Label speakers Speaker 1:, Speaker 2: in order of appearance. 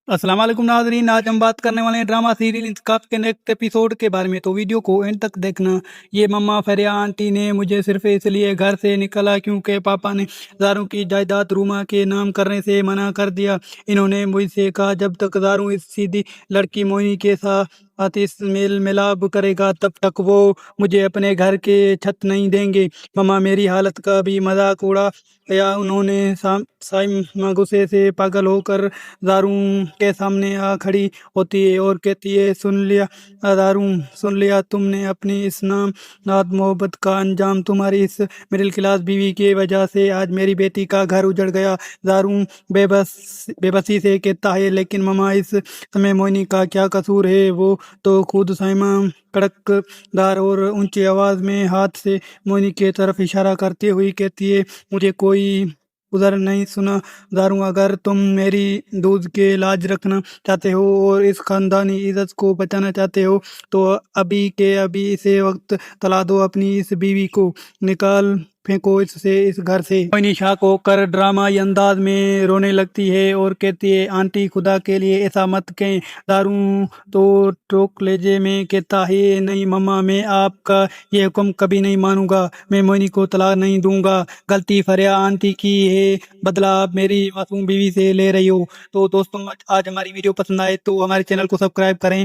Speaker 1: अस्सलाम वालेकुम नाज़रीन। आज हम बात करने वाले हैं ड्रामा सीरियल इंतखाब के नेक्स्ट एपिसोड के बारे में, तो वीडियो को एंड तक देखना। ये मम्मा फरिया आंटी ने मुझे सिर्फ इसलिए घर से निकाला क्योंकि पापा ने ज़ारू की जायदाद रूमा के नाम करने से मना कर दिया। इन्होंने मुझसे कहा जब तक ज़ारू इस सीधी लड़की मोहिनी के साथ इस मेल मिलाप करेगा तब तक वो मुझे अपने घर के छत नहीं देंगे। मम्मा मेरी हालत का भी मजाक उड़ा या उन्होंने साइम गुस्से से पागल होकर दारू के सामने आ खड़ी होती है और कहती है, सुन लिया दारू, सुन लिया तुमने अपनी इस नात मोहब्बत का अंजाम। तुम्हारी इस मिडिल क्लास बीवी की वजह से आज मेरी बेटी का घर उजड़ गया। दारू बेबसी से कहता है, लेकिन मम्मा इस समय मोहिनी का क्या कसूर है? वो तो खुद साइमा कड़कदार और ऊंची आवाज में हाथ से मोहिनी की तरफ इशारा करते हुए कहती है, मुझे कोई उधर नहीं सुना दारू। अगर तुम मेरी दूध के लाज रखना चाहते हो और इस खानदानी इज्जत को बचाना चाहते हो तो अभी के अभी इसे वक्त तला दो। अपनी इस बीवी को निकाल फेंको इससे, इस घर से। मोहिनी शाक होकर ड्रामाई अंदाज में रोने लगती है और कहती है, आंटी खुदा के लिए ऐसा मत कहें। दारू तो टोक लेजे में कहता है, नहीं मम्मा, मैं आपका ये हुक्म कभी नहीं मानूंगा। मैं मोहिनी को तलाक नहीं दूंगा। गलती फरिया आंटी की है, बदला आप मेरी मासूम बीवी से ले रही हो। तो दोस्तों, आज हमारी वीडियो पसंद आए तो हमारे चैनल को सब्सक्राइब करें।